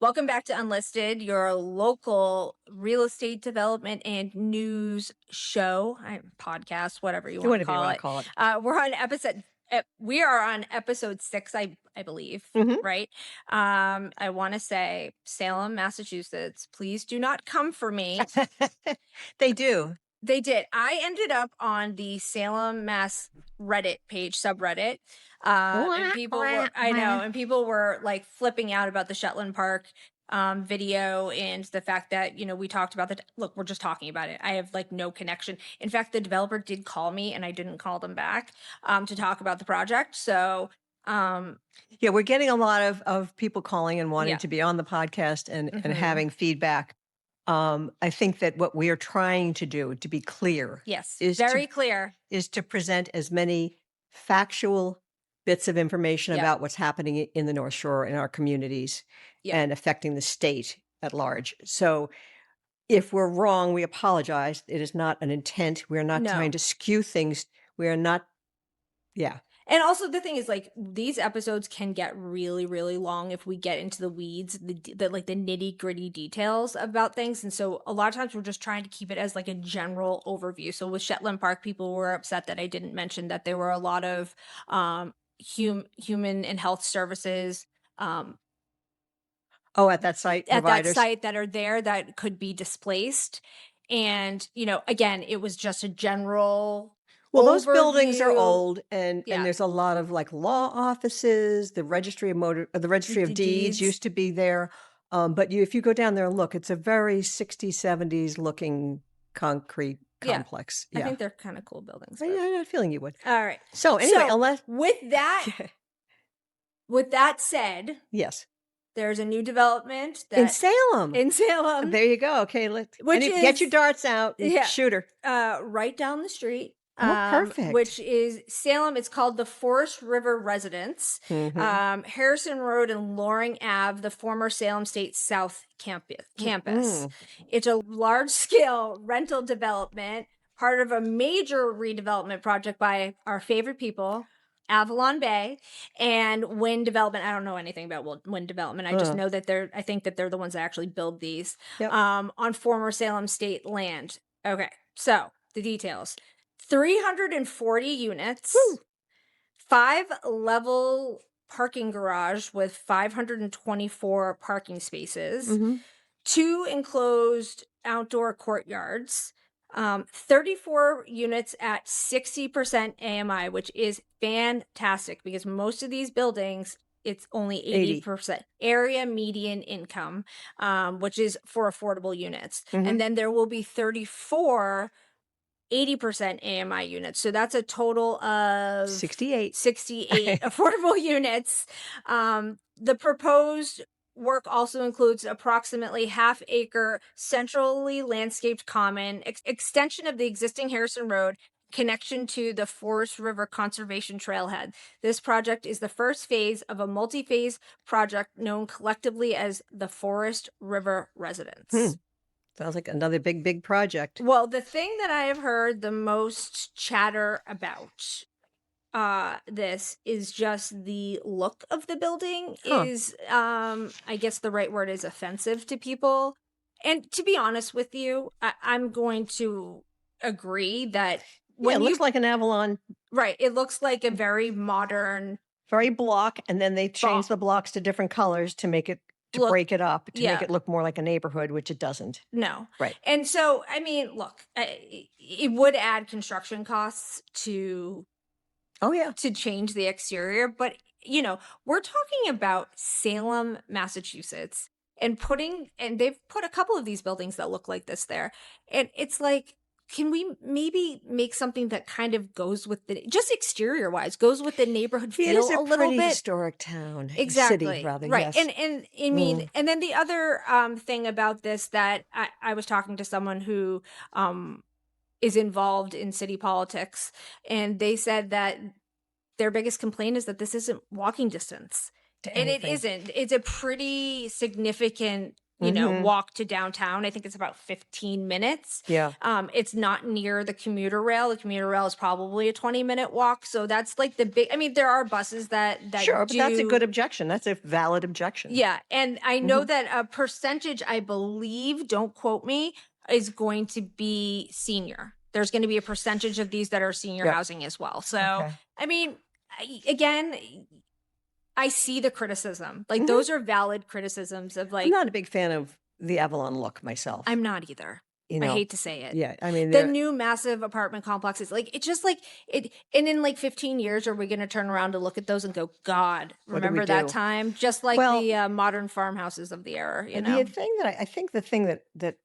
Welcome back to Unlisted, your local real estate development and news show, podcast, whatever you want to call it. We are on episode 6, I believe, right? I want to say, Salem, Massachusetts, please do not come for me. They do. They did. I ended up on the Salem, Mass Reddit page, subreddit. And people were like flipping out about the Shetland Park video and the fact that, we talked about that. Look, we're just talking about it. I have like no connection. In fact, the developer did call me and I didn't call them back to talk about the project. So, yeah, we're getting a lot of people calling and wanting to be on the podcast and having feedback. I think that what we are trying to do, to be clear, is to present as many factual bits of information about what's happening in the North Shore in our communities and affecting the state at large. So if we're wrong, we apologize. It is not an intent. We're not trying to skew things. We are not. Yeah. And also the thing is, like, these episodes can get really, really long if we get into the weeds, the nitty gritty details about things. And so a lot of times we're just trying to keep it as like a general overview. So with Shetland Park, people were upset that I didn't mention that there were a lot of human and health services at that site, that are there that could be displaced. And, again, it was just a general those buildings are old, and there's a lot of like law offices. The registry of deeds used to be there, but if you go down there and look, it's a very 60s, 70s looking concrete complex. I think they're kind of cool buildings. I had a feeling you would. All right. So anyway, with that said, yes. There's a new development in Salem. There you go. Okay, get your darts out and shoot her. Right down the street. Perfect. Which is Salem. It's called the Forest River Residence. Harrison Road and Loring Ave, the former Salem State South campus. It's a large-scale rental development, part of a major redevelopment project by our favorite people, Avalon Bay and Wind Development. I don't know anything about Wind Development. I just know that I think that they're the ones that actually build these on former Salem State land. Okay, so the details. 340 units, 5-level parking garage with 524 parking spaces, 2 enclosed outdoor courtyards, 34 units at 60% AMI, which is fantastic because most of these buildings, it's only 80% area median income, which is for affordable units. And then there will be 34 80% AMI units. So that's a total of 68 affordable units. The proposed work also includes approximately half-acre centrally landscaped common, extension of the existing Harrison Road, connection to the Forest River Conservation Trailhead. This project is the first phase of a multi-phase project known collectively as the Forest River Residence. Sounds like another big project. Well, the thing that I have heard the most chatter about this is just the look of the building is, I guess the right word is offensive to people. And to be honest with you, I'm going to agree that it looks like an Avalon. Right. It looks like a very modern. Very block, and then they change the blocks to different colors to make it break it up, to make it look more like a neighborhood, which it doesn't. No. Right. And so, I mean, look, it would add construction costs to change the exterior. But, we're talking about Salem, Massachusetts, and they've put a couple of these buildings that look like this there. And it's like, can we maybe make something that kind of goes with just exterior wise, goes with the neighborhood feel a little bit? It is a pretty historic town. Exactly. City, rather, right. Yes. And I mean, and then the other thing about this that I was talking to someone who is involved in city politics, and they said that their biggest complaint is that this isn't walking distance. And it isn't. It's a pretty significant walk to downtown. I think it's about 15 minutes. Yeah. It's not near the commuter rail. The commuter rail is probably a 20-minute walk. So that's like the big, I mean, there are buses that Sure, but that's a do. good objection. That's a valid objection. Yeah. And I know that a percentage, I believe, don't quote me, is going to be senior. There's going to be a percentage of these that are senior housing as well. So, I mean, again, I see the criticism. Like, those are valid criticisms of, like, I'm not a big fan of the Avalon look myself. I'm not either. I hate to say it. Yeah, I mean, the new massive apartment complexes, like, it's just like it. And in like 15 years, are we going to turn around to look at those and go, God, remember that time? Just like the modern farmhouses of the era. The thing that I think the thing that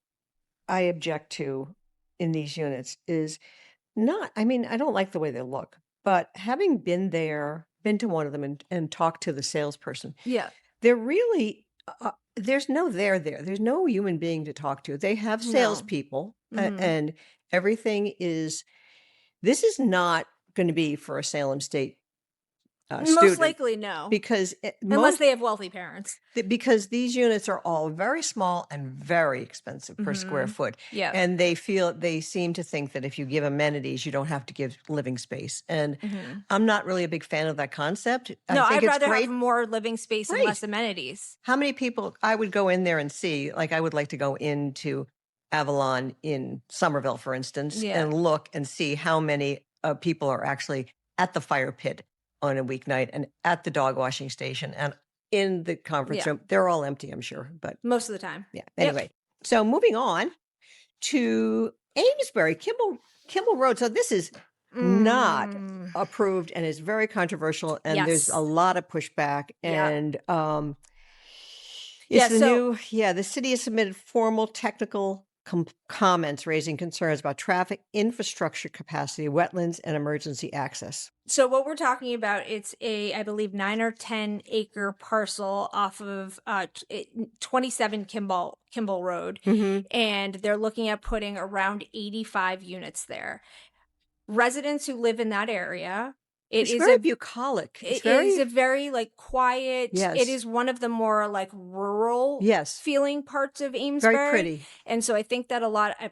I object to in these units is not. I mean, I don't like the way they look, but having been to one of them and talked to the salesperson, they're really. There's no there there. There's no human being to talk to. They have salespeople, and everything is. This is not going to be for a Salem State student. Most likely, no, because unless they have wealthy parents. Because these units are all very small and very expensive per square foot. Yeah, and they seem to think that if you give amenities, you don't have to give living space. And I'm not really a big fan of that concept. No, I'd rather have more living space and less amenities. How many people I would go in there and see? Like, I would like to go into Avalon in Somerville, for instance, and look and see how many people are actually at the fire pit on a weeknight and at the dog washing station and in the conference room. They're all empty, I'm sure, but most of the time. Yeah. Anyway, so moving on to Amesbury, Kimball Road. So this is not approved and is very controversial, and there's a lot of pushback. And the city has submitted formal technical comments raising concerns about traffic, infrastructure capacity, wetlands, and emergency access. So what we're talking about, it's I believe 9 or 10 acre parcel off of 27 Kimball Road. And they're looking at putting around 85 units there. Residents who live in that area, it's very bucolic. It is a very like quiet. Yes. It is one of the more like rural feeling parts of Amesbury. Very pretty. And so I think that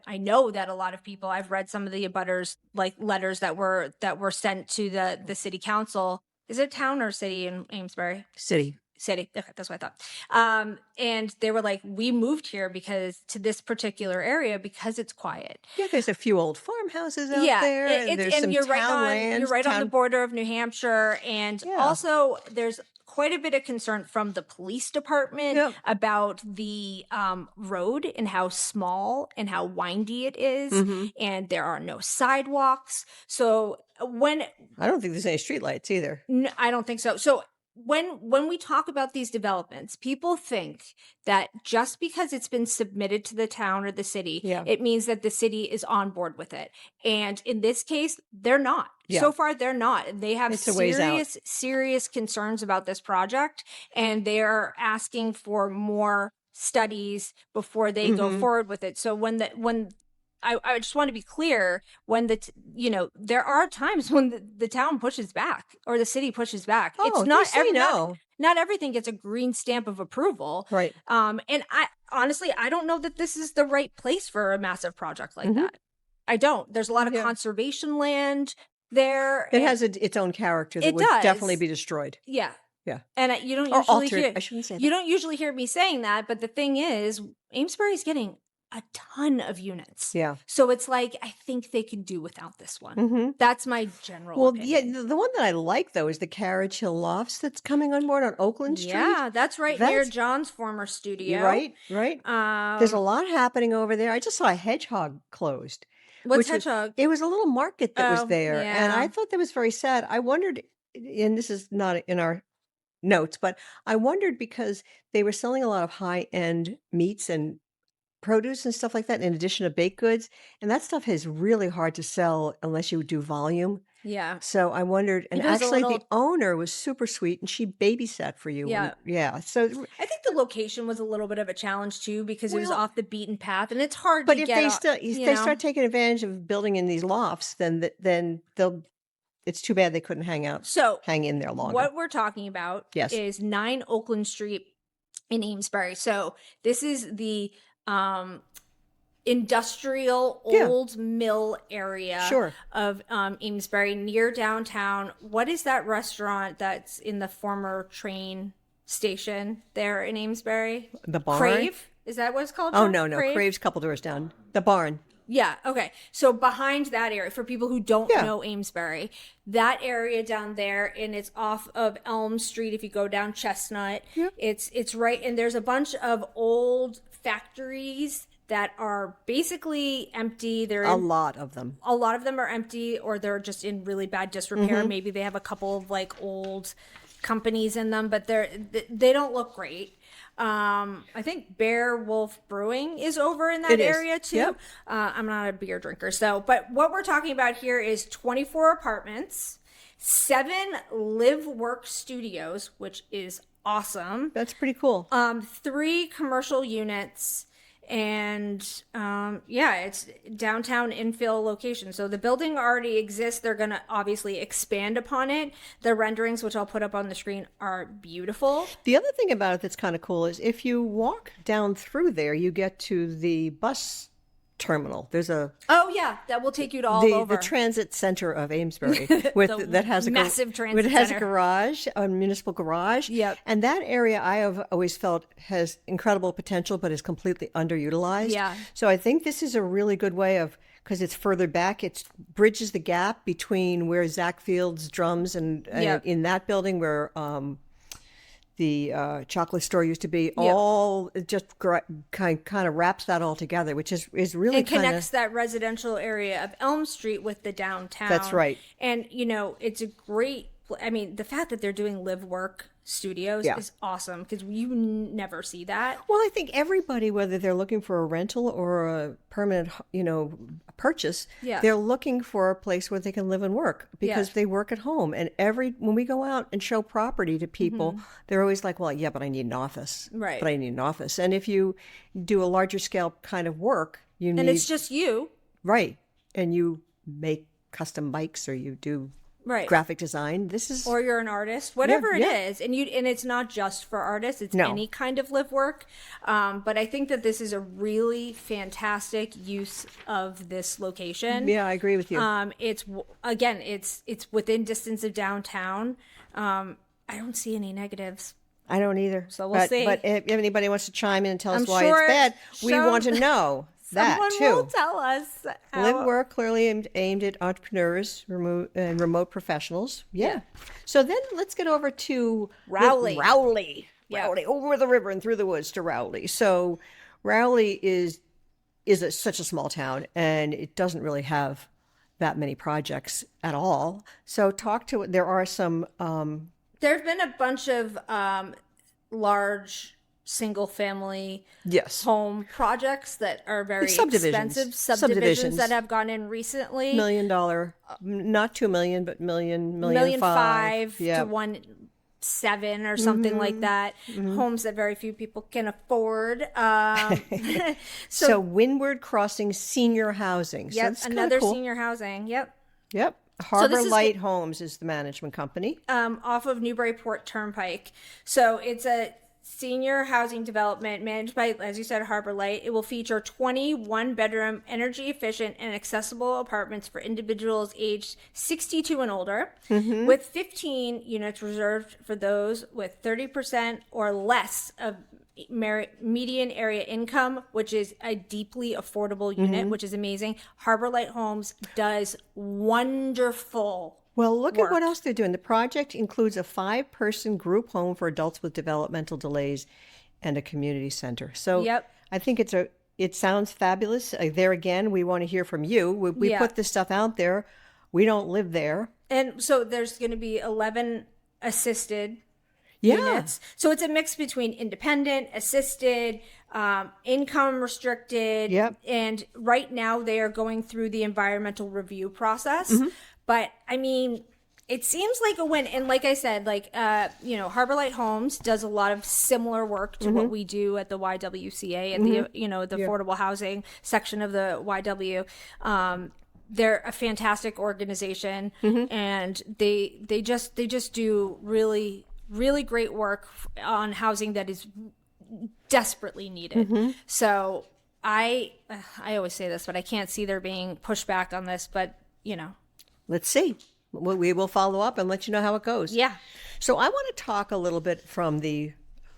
I know that a lot of people, I've read some of the abutters like letters that were sent to the city council. Is it town or city in Amesbury? City. Okay, that's what I thought. And they were like, we moved here to this particular area because it's quiet. Yeah, there's a few old farmhouses out there. And there's some you're town land. You're right on the border of New Hampshire. And also there's quite a bit of concern from the police department about the road and how small and how windy it is. And there are no sidewalks. So I don't think there's any streetlights either. No, I don't think so. So when we talk about these developments, people think that just because it's been submitted to the town or the city, it means that the city is on board with it. And in this case, they're not. So far, they're not. They have serious concerns about this project, and they're asking for more studies before they go forward with it. So I just want to be clear, when there are times when the town pushes back or the city pushes back. It's not everything gets a green stamp of approval. Right. And I don't know that this is the right place for a massive project like that. I don't. There's a lot of conservation land there. It has its own character that would definitely be destroyed. Yeah. Yeah. And you don't usually hear, I shouldn't say that. You don't usually hear me saying that, but the thing is, Amesbury's getting a ton of units. Yeah. So it's like, I think they can do without this one. That's my general opinion. Yeah, the one that I like, though, is the Carriage Hill Lofts that's coming on board on Oakland Street. Yeah, that's near John's former studio. Right. There's a lot happening over there. I just saw a hedgehog closed. What's hedgehog? It was a little market that was there. Yeah. And I thought that was very sad. I wondered, and this is not in our notes, but I wondered because they were selling a lot of high-end meats and produce and stuff like that, in addition to baked goods. And that stuff is really hard to sell unless you do volume. Yeah. So I wondered, and actually the owner was super sweet and she babysat for you. Yeah. So I think the location was a little bit of a challenge too, because it was off the beaten path and it's hard to get. But if they start taking advantage of building in these lofts, then they'll, it's too bad they couldn't hang in there longer. What we're talking about is 9 Oakland Street. in Amesbury. So this is the industrial old mill area of Amesbury, near downtown. What is that restaurant that's in the former train station there in Amesbury? The Barn? Crave? Is that what it's called? Oh, no. Crave? Crave's a couple doors down. The Barn. Yeah, okay. So behind that area, for people who don't know Amesbury, that area down there, and it's off of Elm Street if you go down Chestnut. Yep. It's right, and there's a bunch of old factories that are basically empty. A lot of them are empty, or they're just in really bad disrepair. Maybe they have a couple of like old companies in them, but they don't look great. I think Bear Wolf Brewing is over in that area too. Yep. I'm not a beer drinker, but what we're talking about here is 24 apartments, 7 live-work studios, which is awesome. That's pretty cool. 3 commercial units, and it's downtown infill location. So the building already exists. They're going to obviously expand upon it. The renderings, which I'll put up on the screen, are beautiful. The other thing about it that's kind of cool is if you walk down through there, you get to the bus terminal. There's a that will take you to all over the transit center of Amesbury that has a massive transit it has center. A garage, a municipal garage. Yep. And that area I have always felt has incredible potential, but is completely underutilized. Yeah. So I think this is a really good way of, because it's further back, it bridges the gap between where Zach Field's drums and in that building where the chocolate store used to be. All it just kind of wraps that all together, which is really and connects that residential area of Elm Street with the downtown. That's right. And it's a great. I mean, the fact that they're doing live work studios is awesome, because you never see that. Well, I think everybody, whether they're looking for a rental or a permanent, purchase, they're looking for a place where they can live and work, because they work at home. And when we go out and show property to people, they're always like, well, yeah, but I need an office. Right. But I need an office. And if you do a larger scale kind of work, you need... And it's just you. Right. And you make custom bikes, or you do... graphic design. Or you're an artist, whatever it is, and it's not just for artists. It's any kind of live work. But I think that this is a really fantastic use of this location. Yeah, I agree with you. It's within distance of downtown. I don't see any negatives. I don't either. So we'll see. But if anybody wants to chime in and tell us why it's bad, we want to know. That Someone will tell us. Live work clearly aimed at entrepreneurs and remote professionals. Yeah. So then let's get over to Rowley. Rowley, over the river and through the woods to Rowley. So Rowley is such a small town, and it doesn't really have that many projects at all. So there are some... There's been a bunch of large... single-family home projects that are very expensive. Subdivisions that have gone in recently. $1 million, not $2 million, but $1.5 million to 1.7 or something like that. Homes that very few people can afford. So Windward Crossing Senior Housing. Yep, so another cool. senior housing. Yep. Harbor Light Homes is the management company. Off of Newburyport Turnpike. So it's a senior housing development managed by, as you said, Harbor Light. It will feature 20 one-bedroom, energy-efficient, and accessible apartments for individuals aged 62 and older, with 15 units reserved for those with 30% or less of median area income, which is a deeply affordable unit, which is amazing. Harbor Light Homes does wonderful Well, look work. At what else they're doing. The project includes a 5-person group home for adults with developmental delays and a community center. So I think it sounds fabulous. There again, we want to hear from you. We put this stuff out there. We don't live there. And so there's going to be 11 assisted units. So it's a mix between independent, assisted, income restricted. And right now they are going through the environmental review process. But I mean, it seems like a win. And like I said, Harbor Light Homes does a lot of similar work to what we do at the YWCA, at the affordable housing section of the YW. They're a fantastic organization, and they just do really, really great work on housing that is desperately needed. So I always say this, but I can't see there being pushback on this, but Let's see. We will follow up and let you know how it goes. Yeah. So I want to talk a little bit from the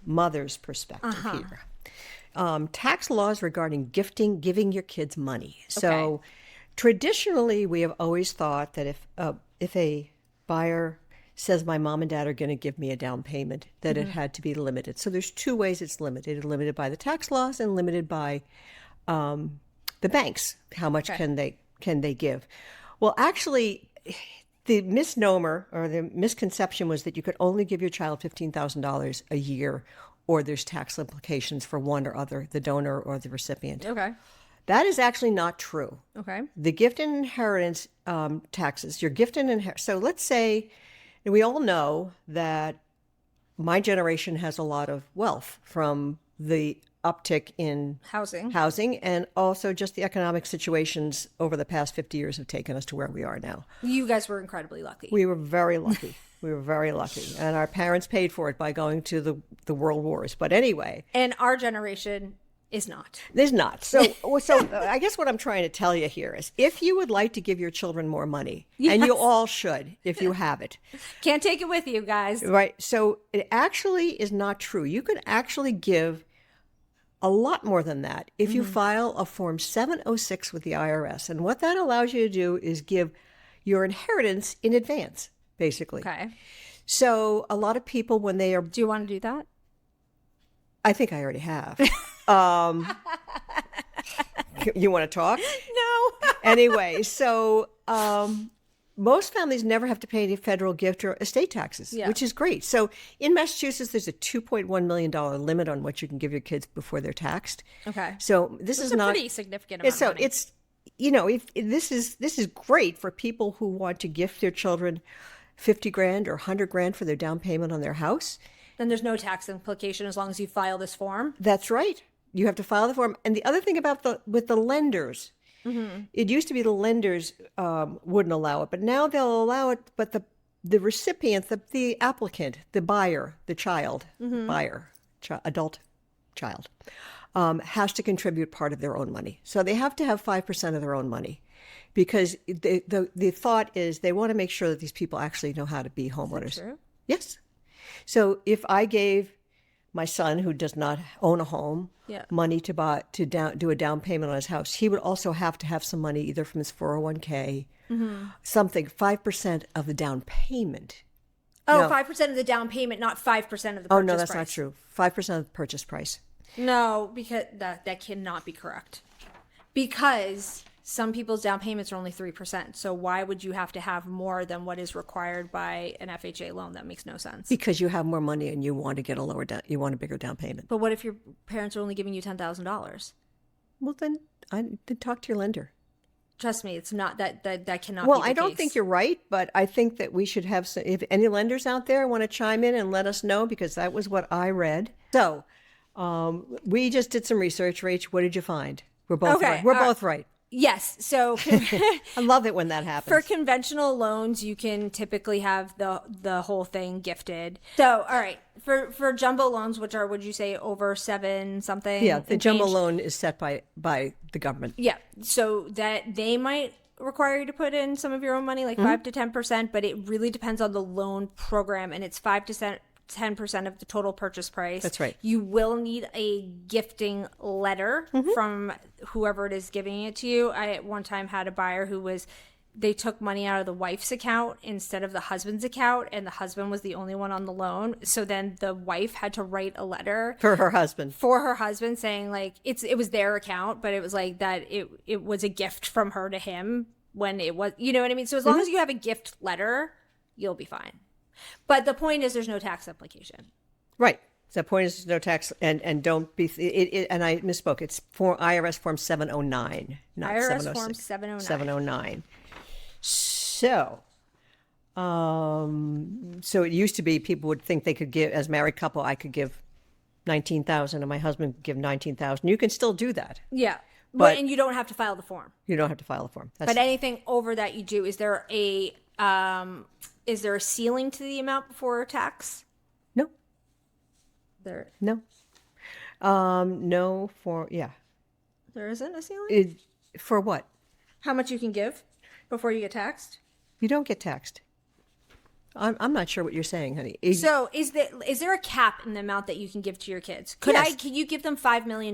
mother's perspective here. Tax laws regarding giving your kids money. So traditionally, we have always thought that if a buyer says my mom and dad are going to give me a down payment, that it had to be limited. So there's two ways it's limited: limited by the tax laws and limited by the banks. How much can they give? Well, actually, the misnomer or the misconception was that you could only give your child $15,000 a year, or there's tax implications for one or other, the donor or the recipient. Okay. That is actually not true. Okay. The gift and inheritance taxes, your gift and inheritance. So let's say, and we all know that my generation has a lot of wealth from the uptick in housing, and also just the economic situations over the past 50 years have taken us to where we are now. You guys were incredibly lucky. We were very lucky. We were very lucky. And our parents paid for it by going to the world wars. But anyway. And our generation is not. There's not. So I guess what I'm trying to tell you here is, if you would like to give your children more money, and you all should if you have it. Can't take it with you, guys. Right. So it actually is not true. You can actually give a lot more than that if you file a Form 706 with the IRS. And what that allows you to do is give your inheritance in advance, basically. Okay. So a lot of people, when they are... Do you want to do that? I think I already have. You want to talk? No. Anyway, so most families never have to pay any federal gift or estate taxes, which is great. So in Massachusetts, there's a $2.1 million limit on what you can give your kids before they're taxed. Okay. So this is a not pretty significant amount of money. It's if this is great for people who want to gift their children $50,000 or $100,000 for their down payment on their house. Then there's no tax implication as long as you file this form. That's right. You have to file the form. And the other thing about with the lenders, it used to be the lenders wouldn't allow it, but now they'll allow it. But the recipient, the applicant, the buyer, the child, adult child, has to contribute part of their own money. So they have to have 5% of their own money, because the thought is they want to make sure that these people actually know how to be homeowners. Is that true? Yes. So if I gave my son, who does not own a home, money to do a down payment on his house, he would also have to have some money either from his 401k, something, 5% of the down payment. Oh, no. 5% of the down payment, not 5% of the purchase price. Oh, no, that's not true. 5% of the purchase price. No, because that cannot be correct. Because some people's down payments are only 3%. So why would you have to have more than what is required by an FHA loan? That makes no sense. Because you have more money and you want to get you want a bigger down payment. But what if your parents are only giving you $10,000? Well, then talk to your lender. Trust me, it's not that cannot well, be the I don't case. think you're right, but I think that we should have some, if any lenders out there want to chime in and let us know, because that was what I read. So we just did some research. Rach, what did you find? We're both right. We're both right. Yes. So I love it when that happens. For conventional loans, you can typically have the whole thing gifted. So, all right. For jumbo loans, which are, would you say, over 7 something? Yeah, the jumbo loan is set by the government. Yeah. So that they might require you to put in some of your own money, like 5 to 10%, but it really depends on the loan program, and it's 5 to 10% of the total purchase price. That's right. You will need a gifting letter from whoever it is giving it to you. I at one time had a buyer they took money out of the wife's account instead of the husband's account, and the husband was the only one on the loan. So then the wife had to write a letter for her husband saying like it was their account, but it was like that it was a gift from her to him when it was, you know what I mean? So as long as you have a gift letter, you'll be fine. But the point is, there's no tax application. Right. The point is, there's no tax, and don't be. And I misspoke. It's for IRS Form 709, not IRS 706. Form 709. 709. So, so it used to be people would think they could give, as a married couple, I could give $19,000, and my husband could give $19,000. You can still do that. Yeah. But and you don't have to file the form. You don't have to file the form. But anything over that you do. Is there a ceiling to the amount before tax? No. There. No. No, There isn't a ceiling? For what? How much you can give before you get taxed? You don't get taxed. I'm not sure what you're saying, honey. So is there a cap in the amount that you can give to your kids? Yes. Can you give them $5 million?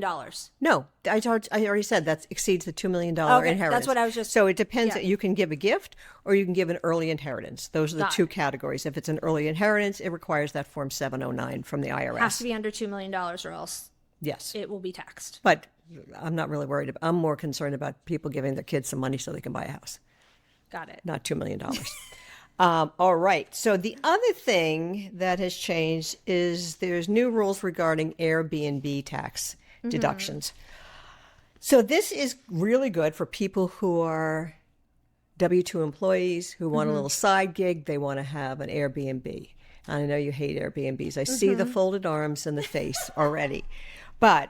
No, I already said that exceeds the $2 million Okay, inheritance. that's what I was just. So it depends. Yeah. You can give a gift or you can give an early inheritance. Those are the two categories. If it's an early inheritance, it requires that Form 709 from the IRS. Has to be under $2 million or else yes, it will be taxed. but I'm not really worried. I'm more concerned about people giving their kids some money so they can buy a house. Got it. Not $2 million. All right. So the other thing that has changed is there's new rules regarding Airbnb tax deductions. So this is really good for people who are W-2 employees who want a little side gig. They want to have an Airbnb. I know you hate Airbnbs. I see the folded arms and the face already. But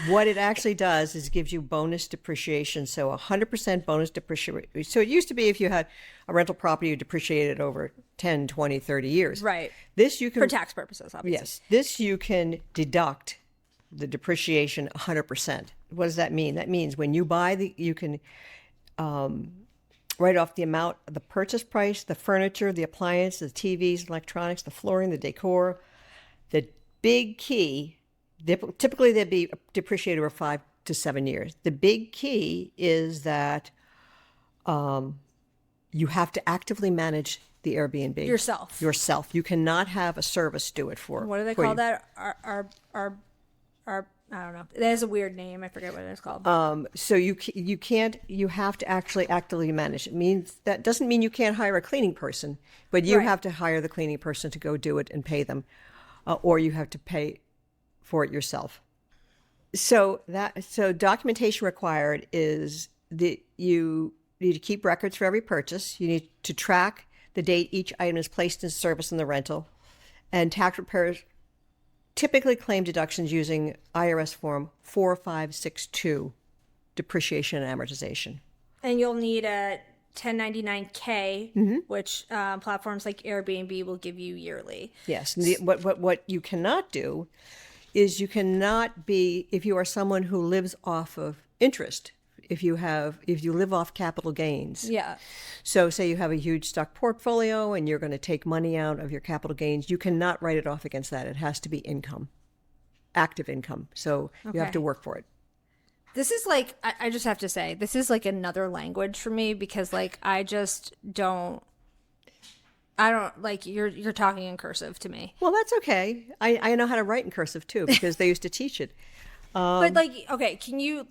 what it actually does is gives you bonus depreciation. So 100% bonus depreciation. So it used to be if you had a rental property, you depreciated over 10, 20, 30 years. Right. This you can... For tax purposes, obviously. Yes. This you can deduct the depreciation 100%. What does that mean? That means when you buy you can write off the amount, the purchase price, the furniture, the appliance, the TVs, electronics, the flooring, the decor. The big key... Typically, they'd be depreciated over 5 to 7 years. The big key is that you have to actively manage the Airbnb yourself. You cannot have a service do it for. What do they call that? Our I don't know. There's a weird name. I forget what it's called. So you can't. You have to actually actively manage. It means that doesn't mean you can't hire a cleaning person, but you have to hire the cleaning person to go do it and pay them, or you have to pay for it yourself. So documentation required is that you need to keep records for every purchase. You need to track the date each item is placed in service in the rental, and tax preparers typically claim deductions using IRS Form 4562, depreciation and amortization. And you'll need a 1099-K, which platforms like Airbnb will give you yearly. Yes. And what you cannot do is you cannot be, if you are someone who lives off of interest, if you live off capital gains. Yeah. So say you have a huge stock portfolio and you're going to take money out of your capital gains, you cannot write it off against that. It has to be income, active income. So you have to work for it. This is like, I just have to say, this is like another language for me because like I don't like you're talking in cursive to me. Well, that's okay. I know how to write in cursive too because they used to teach it. But like, okay, can you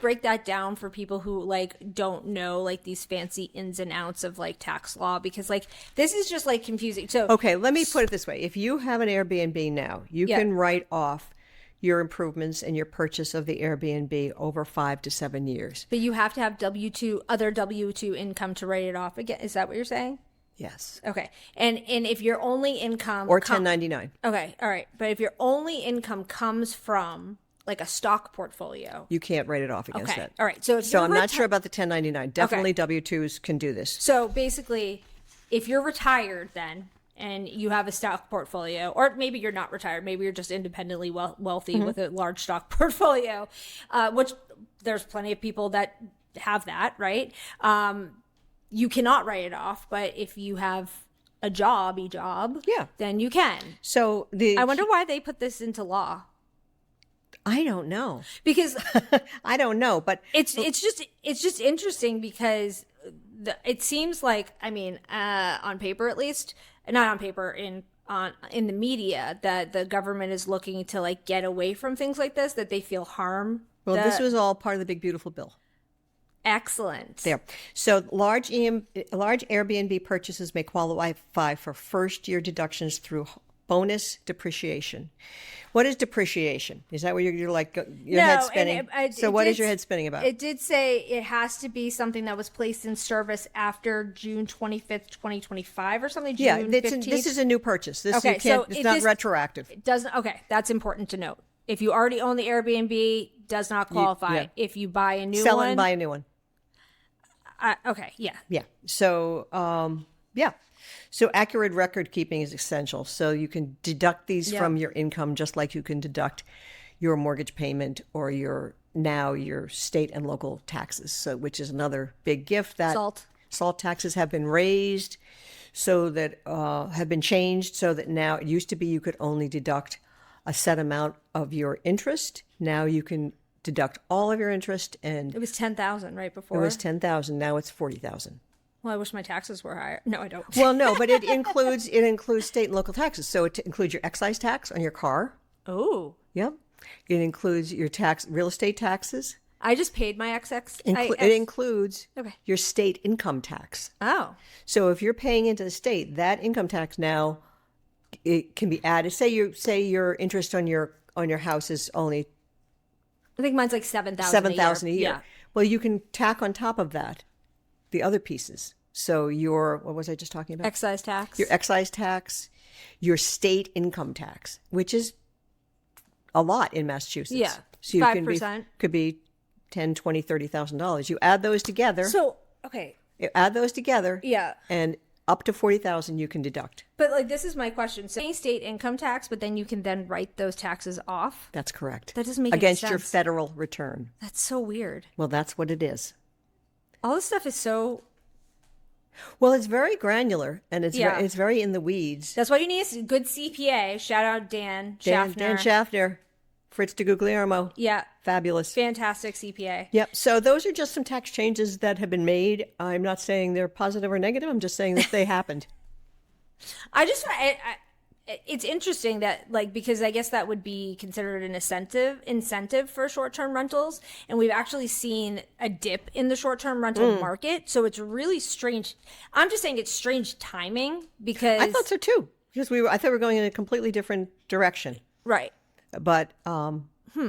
break that down for people who like don't know like these fancy ins and outs of like tax law? Because like this is just like confusing. So okay, let me put it this way: if you have an Airbnb now, you can write off your improvements and your purchase of the Airbnb over 5 to 7 years. But you have to have other W-2 income to write it off again. Is that what you're saying? Yes. Okay. And if your only income... Or 1099. Okay. All right. But if your only income comes from like a stock portfolio... You can't write it off against that. All right. So I'm not sure about the 1099. Definitely W-2s can do this. So basically, if you're retired then... and you have a stock portfolio, or maybe you're not retired, maybe you're just independently wealthy with a large stock portfolio, which there's plenty of people that have that, right? You cannot write it off, but if you have a job, then you can. So I wonder why they put this into law. I don't know. Because I don't know, but it's just interesting because it seems like, I mean, on paper at least, not on paper, in the media, that the government is looking to like get away from things like this, that they feel harm. Well, this was all part of the big beautiful bill. Excellent. There. So large Airbnb purchases may qualify for first year deductions through bonus depreciation. What is depreciation? Is that what you're like your head spinning? What is your head spinning about? It did say it has to be something that was placed in service after June 25th, 2025 or something. June 15th. This is a new purchase. It's not retroactive. It doesn't. Okay, that's important to note. If you already own the Airbnb, does not qualify. If you buy a new one, sell and buy a new one. Okay, yeah. Yeah. So, yeah. So accurate record keeping is essential. So you can deduct these from your income, just like you can deduct your mortgage payment or your state and local taxes. So, which is another big gift that salt taxes have been raised, so that have been changed, so that now it used to be you could only deduct a set amount of your interest. Now you can deduct all of your interest, and it was $10,000 right before. It was $10,000. Now it's $40,000. Well, I wish my taxes were higher. No, I don't. Well, no, but it includes state and local taxes. So it includes your excise tax on your car. Oh. Yep. It includes your real estate taxes. I just paid my It includes your state income tax. Oh. So if you're paying into the state, that income tax now, it can be added. Say your interest on your house is only, I think mine's like $7,000 $7,000 a year. Yeah. Well, you can tack on top of that the other pieces. So what was I just talking about? Excise tax. Your excise tax, your state income tax, which is a lot in Massachusetts. Yeah. So you 5%. Could be $10,000, $20,000, $30,000. You add those together. So, okay. You add those together. Yeah. And up to $40,000 you can deduct. But like, this is my question. So paying state income tax, but then you can then write those taxes off? That's correct. That doesn't make any Against sense. your federal return. That's so weird. Well, that's what it is. All this stuff is so... Well, it's very granular, and it's very in the weeds. That's why you need a good CPA. Shout out Dan Schaffner. Dan Schaffner. Fritz de Guglielmo. Yeah. Fabulous. Fantastic CPA. Yep. So those are just some tax changes that have been made. I'm not saying they're positive or negative. I'm just saying that they happened. It's interesting that, like, because I guess that would be considered an incentive for short-term rentals, and we've actually seen a dip in the short-term rental market. So it's really strange. I'm just saying it's strange timing, because I thought so too, because I thought we were going in a completely different direction. Right. But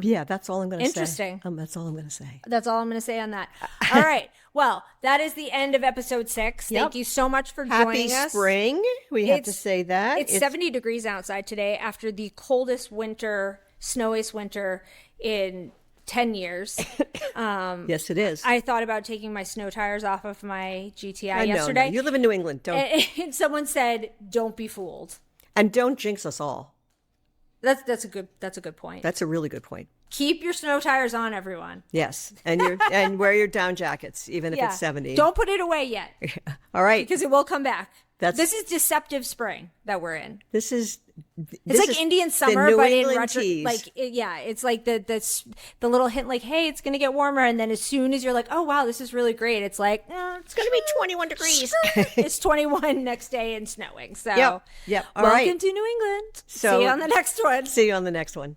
yeah, that's all I'm going to say. Interesting. That's all I'm going to say. That's all I'm going to say on that. All right. Well, that is the end of episode 6. Yep. Thank you so much for joining us. Happy spring. We have to say that. It's 70 degrees outside today after the coldest winter, snowiest winter in 10 years. Yes, it is. I thought about taking my snow tires off of my GTI yesterday. No. You live in New England. Don't. And someone said, "Don't be fooled." And don't jinx us all. That's a good point. That's a really good point. Keep your snow tires on, everyone. Yes, and wear your down jackets, even if it's 70. Don't put it away yet. All right, because it will come back. This is deceptive spring that we're in. It's like Indian summer, New but England in retro. tease. Like, it's like the little hint, like, hey, it's gonna get warmer, and then as soon as you're like, oh wow, this is really great, it's like, it's gonna be 21 degrees. It's 21 next day and snowing. So, yep. All welcome right. to New England. So, see you on the next one. See you on the next one.